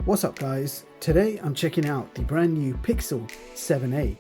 What's up guys, today I'm checking out the brand new Pixel 7a.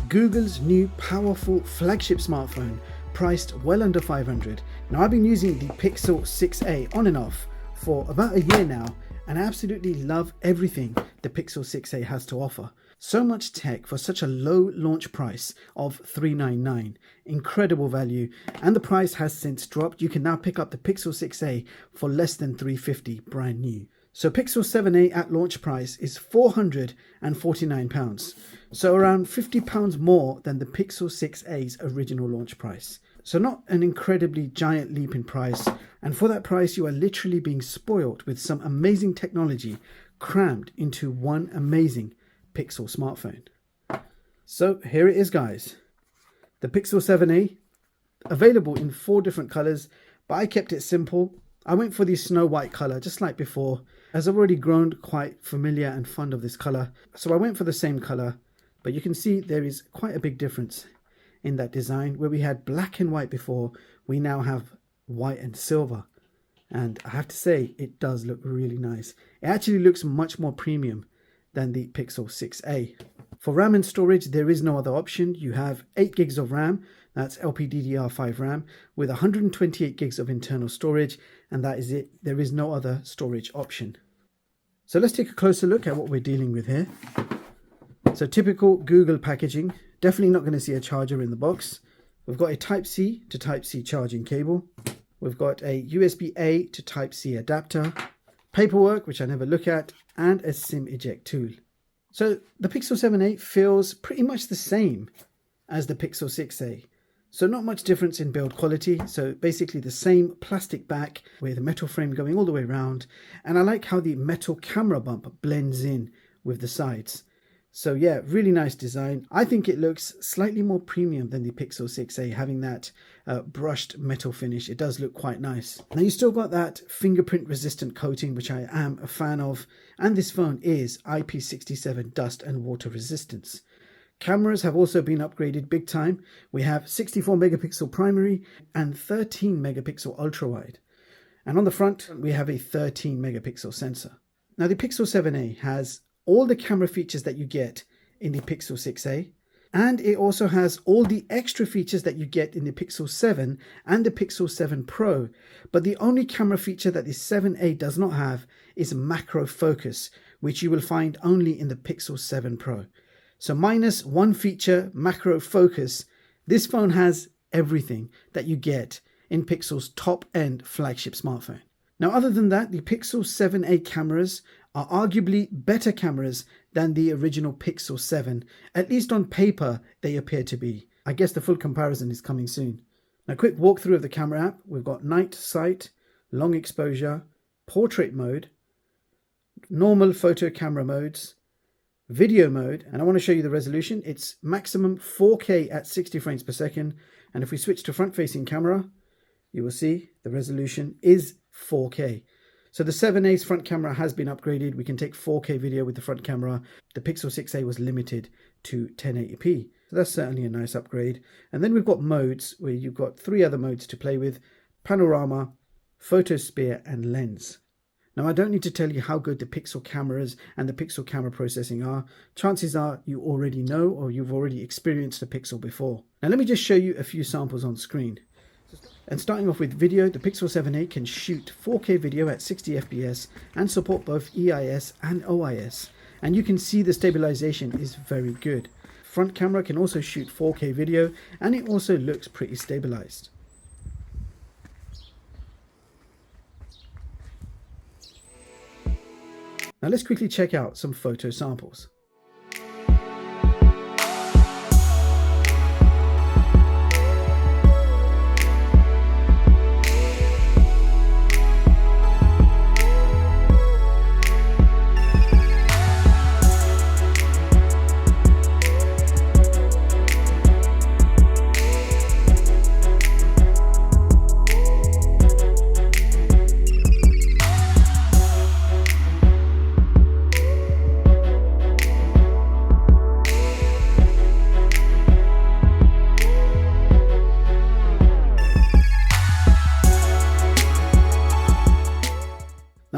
Google's new powerful flagship smartphone priced well under 500. Now I've been using the Pixel 6a on and off for about a year now and I absolutely love everything the Pixel 6a has to offer. So much tech for such a low launch price of $399. Incredible value, and the price has since dropped. You can now pick up the Pixel 6a for less than $350 brand new. So Pixel 7a at launch price is £449, so around £50 more than the Pixel 6a's original launch price. So not an incredibly giant leap in price, and for that price you are literally being spoiled with some amazing technology crammed into one amazing Pixel smartphone. So here it is guys, the Pixel 7a, available in 4 different colors, but I kept it simple. I went for the snow white color just like before, as I've already grown quite familiar and fond of this color, so I went for the same color. But you can see there is quite a big difference in that design. Where we had black and white before, we now have white and silver, and I have to say it does look really nice. It actually looks much more premium than the Pixel 6a. For RAM and storage, there is no other option. You have 8 gigs of RAM, that's LPDDR5 RAM, with 128 gigs of internal storage, and that is it. There is no other storage option. So let's take a closer look at what we're dealing with here. So typical Google packaging, definitely not going to see a charger in the box. We've got a Type-C to Type-C charging cable. We've got a USB-A to Type-C adapter, paperwork, which I never look at, and a SIM eject tool. So the Pixel 7a feels pretty much the same as the Pixel 6a. So not much difference in build quality. So basically the same plastic back with a metal frame going all the way around. And I like how the metal camera bump blends in with the sides. So yeah, really nice design. I think it looks slightly more premium than the Pixel 6a, having that brushed metal finish. It does look quite nice. Now you still got that fingerprint resistant coating, which I am a fan of. And this phone is IP67 dust and water resistance. Cameras have also been upgraded big time. We have 64 megapixel primary and 13 megapixel ultra wide. And on the front, we have a 13 megapixel sensor. Now the Pixel 7a has all the camera features that you get in the Pixel 6a, and it also has all the extra features that you get in the Pixel 7 and the Pixel 7 Pro. But the only camera feature that the 7a does not have is macro focus, which you will find only in the Pixel 7 Pro. So minus one feature, macro focus, this phone has everything that you get in Pixel's top-end flagship smartphone. Now, other than that, the Pixel 7a cameras are arguably better cameras than the original Pixel 7. At least on paper, they appear to be. I guess the full comparison is coming soon. Now, quick walkthrough of the camera app. We've got night sight, long exposure, portrait mode, normal photo camera modes, video mode, and I want to show you the resolution. It's maximum 4K at 60 frames per second. And if we switch to front-facing camera, you will see the resolution is 4K. So the 7a's front camera has been upgraded. We can take 4K video with the front camera. The Pixel 6a was limited to 1080p. So that's certainly a nice upgrade. And then we've got modes where you've got 3 other modes to play with: panorama, photosphere, and lens. Now I don't need to tell you how good the Pixel cameras and the Pixel camera processing are. Chances are you already know, or you've already experienced a Pixel before. Now let me just show you a few samples on screen. And starting off with video, the Pixel 7a can shoot 4K video at 60 FPS and support both EIS and OIS. And you can see the stabilization is very good. Front camera can also shoot 4K video, and it also looks pretty stabilized. Now let's quickly check out some photo samples.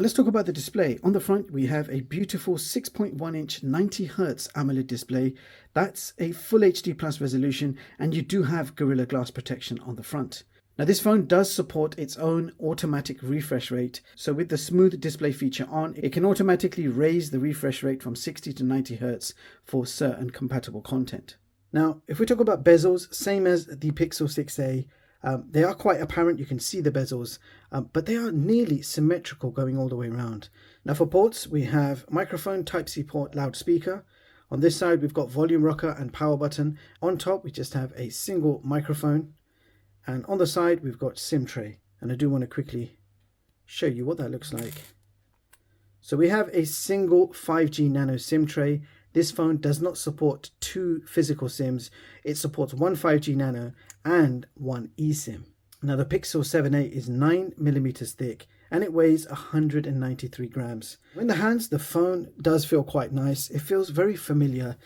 Now let's talk about the display. On the front, we have a beautiful 6.1 inch 90Hz AMOLED display. That's a full HD plus resolution, and you do have Gorilla Glass protection on the front. Now this phone does support its own automatic refresh rate. So with the smooth display feature on, it can automatically raise the refresh rate from 60 to 90 Hz for certain compatible content. Now, if we talk about bezels, same as the Pixel 6a, they are quite apparent. You can see the bezels, but they are nearly symmetrical going all the way around. Now for ports, we have microphone, Type-C port, loudspeaker. On this side, we've got volume rocker and power button. On top, we just have a single microphone. And on the side, we've got SIM tray. And I do want to quickly show you what that looks like. So we have a single 5G nano SIM tray. This phone does not support two physical SIMs. It supports one 5G nano and one eSIM. Now the Pixel 7a is 9mm thick and it weighs 193 grams. In the hands, the phone does feel quite nice. It feels very familiar.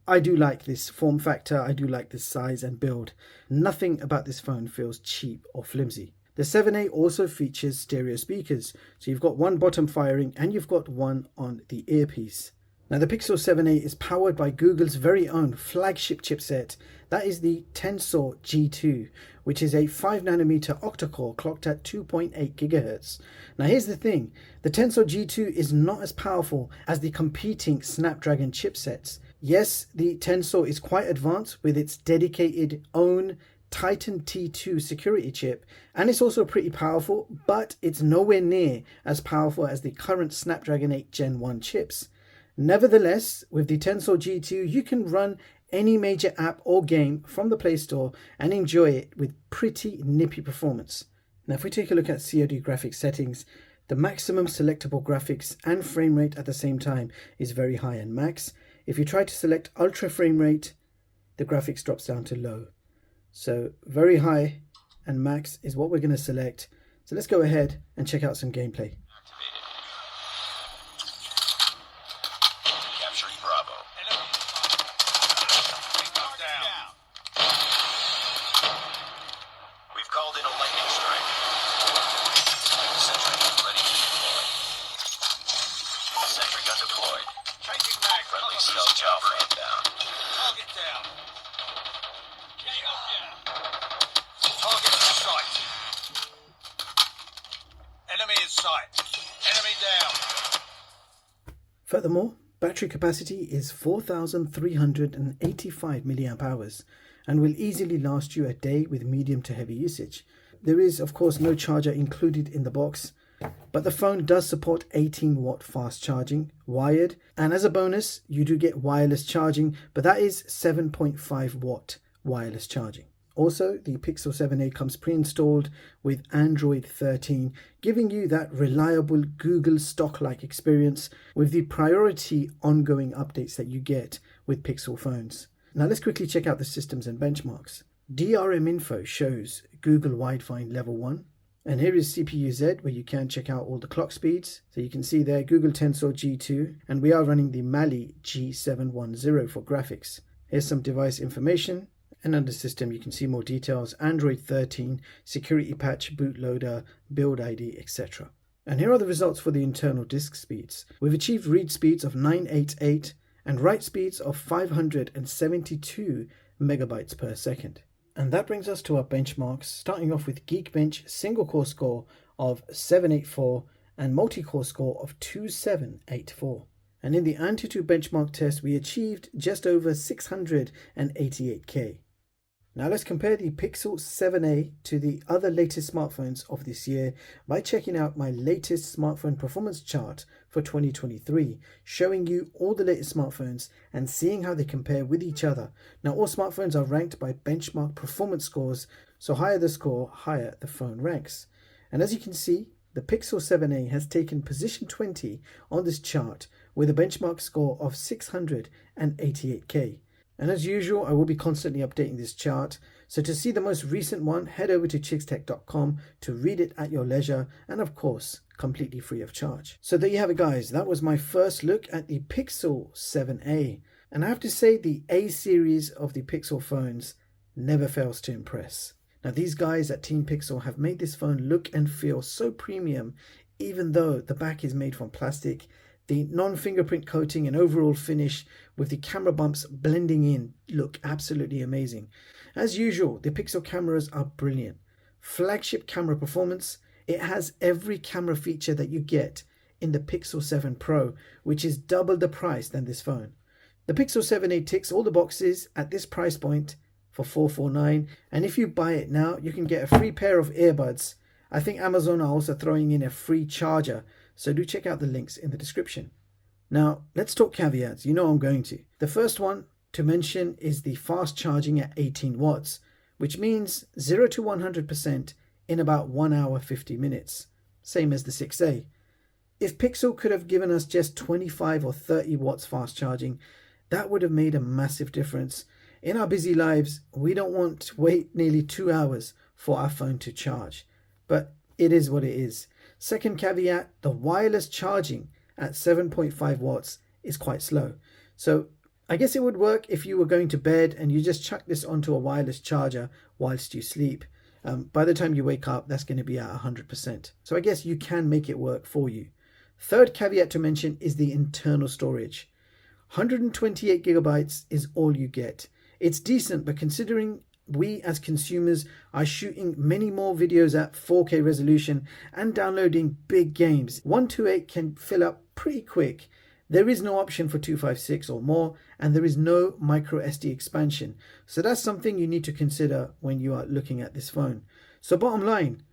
I do like this form factor. I do like this size and build. Nothing about this phone feels cheap or flimsy. The 7a also features stereo speakers. So you've got one bottom firing and you've got one on the earpiece. Now the Pixel 7a is powered by Google's very own flagship chipset. That is the Tensor G2, which is a 5nm octa-core clocked at 2.8 GHz. Now here's the thing, the Tensor G2 is not as powerful as the competing Snapdragon chipsets. Yes, the Tensor is quite advanced with its dedicated own Titan T2 security chip, and it's also pretty powerful, but it's nowhere near as powerful as the current Snapdragon 8 Gen 1 chips. Nevertheless, with the Tensor G2, you can run any major app or game from the Play Store and enjoy it with pretty nippy performance. Now, if we take a look at COD graphics settings, the maximum selectable graphics and frame rate at the same time is very high and max. If you try to select ultra frame rate, the graphics drops down to low. So very high and max is what we're going to select. So let's go ahead and check out some gameplay. Enemy in sight. Enemy down. Furthermore, battery capacity is 4,385 mAh and will easily last you a day with medium to heavy usage. There is of course no charger included in the box, but the phone does support 18-watt fast charging, wired, and as a bonus you do get wireless charging, but that is 7.5-watt wireless charging. Also, the Pixel 7a comes pre-installed with Android 13, giving you that reliable Google stock-like experience with the priority ongoing updates that you get with Pixel phones. Now let's quickly check out the systems and benchmarks. DRM info shows Google Widefine level 1. And here is CPU-Z, where you can check out all the clock speeds. So you can see there Google Tensor G2, and we are running the Mali G710 for graphics. Here's some device information. And under system, you can see more details, Android 13, security patch, bootloader, build ID, etc. And here are the results for the internal disk speeds. We've achieved read speeds of 988 and write speeds of 572 megabytes per second. And that brings us to our benchmarks, starting off with Geekbench single core score of 784 and multi-core score of 2784. And in the Antutu benchmark test, we achieved just over 688K. Now let's compare the Pixel 7a to the other latest smartphones of this year by checking out my latest smartphone performance chart for 2023, showing you all the latest smartphones and seeing how they compare with each other. Now all smartphones are ranked by benchmark performance scores, so higher the score, higher the phone ranks. And as you can see, the Pixel 7a has taken position 20 on this chart with a benchmark score of 688K. And as usual, I will be constantly updating this chart. So to see the most recent one, head over to chixtech.com to read it at your leisure, and of course, completely free of charge. So there you have it, guys. That was my first look at the Pixel 7a. And I have to say, the A series of the Pixel phones never fails to impress. Now these guys at Team Pixel have made this phone look and feel so premium even though the back is made from plastic. The non-fingerprint coating and overall finish with the camera bumps blending in look absolutely amazing. As usual, the Pixel cameras are brilliant. Flagship camera performance, it has every camera feature that you get in the Pixel 7 Pro, which is double the price than this phone. The Pixel 7a ticks all the boxes at this price point for $449, and if you buy it now, you can get a free pair of earbuds. I think Amazon are also throwing in a free charger, so do check out the links in the description. Now, let's talk caveats. You know I'm going to. The first one to mention is the fast charging at 18 watts, which means 0 to 100% in about 1 hour 50 minutes, same as the 6a. If Pixel could have given us just 25 or 30 watts fast charging, that would have made a massive difference. In our busy lives, we don't want to wait nearly 2 hours for our phone to charge, but it is what it is. Second caveat, the wireless charging at 7.5 watts is quite slow. So I guess it would work if you were going to bed and you just chuck this onto a wireless charger whilst you sleep. By the time you wake up, that's going to be at 100%. So I guess you can make it work for you. Third caveat to mention is the internal storage. 128 gigabytes is all you get. It's decent, but considering we as consumers are shooting many more videos at 4K resolution and downloading big games, 128 can fill up pretty quick. There is no option for 256 or more, and there is no MicroSD expansion. So that's something you need to consider when you are looking at this phone. So bottom line,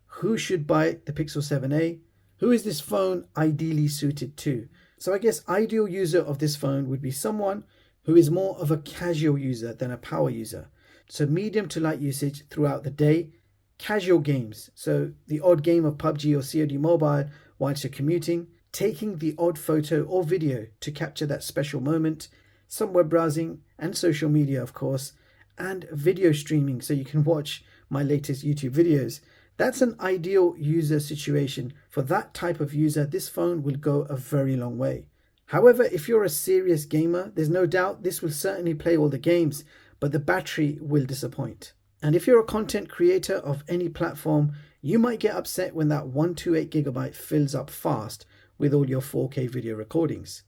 who should buy the Pixel 7a? Who is this phone ideally suited to? So I guess ideal user of this phone would be someone who is more of a casual user than a power user. So medium to light usage throughout the day, casual games, so the odd game of PUBG or COD Mobile whilst you're commuting, taking the odd photo or video to capture that special moment, some web browsing and social media of course, and video streaming so you can watch my latest YouTube videos. That's an ideal user situation. For that type of user, this phone will go a very long way. However, if you're a serious gamer, there's no doubt this will certainly play all the games, but the battery will disappoint. And if you're a content creator of any platform, you might get upset when that 128 gigabyte fills up fast with all your 4K video recordings.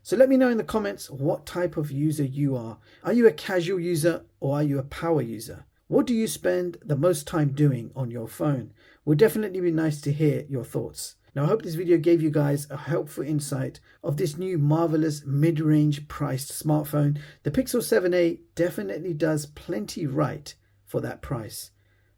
So let me know in the comments what type of user you are. Are you a casual user or are you a power user? What do you spend the most time doing on your phone? Would definitely be nice to hear your thoughts. Now I hope this video gave you guys a helpful insight of this new marvelous mid-range priced smartphone. The Pixel 7a definitely does plenty right for that price.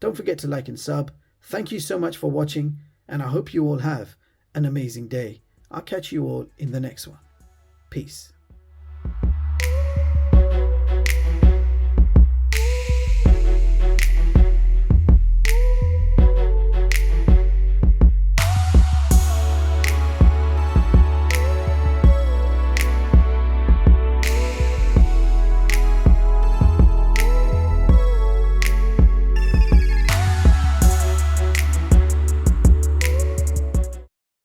Don't forget to like and sub. Thank you so much for watching, and I hope you all have an amazing day. I'll catch you all in the next one. Peace.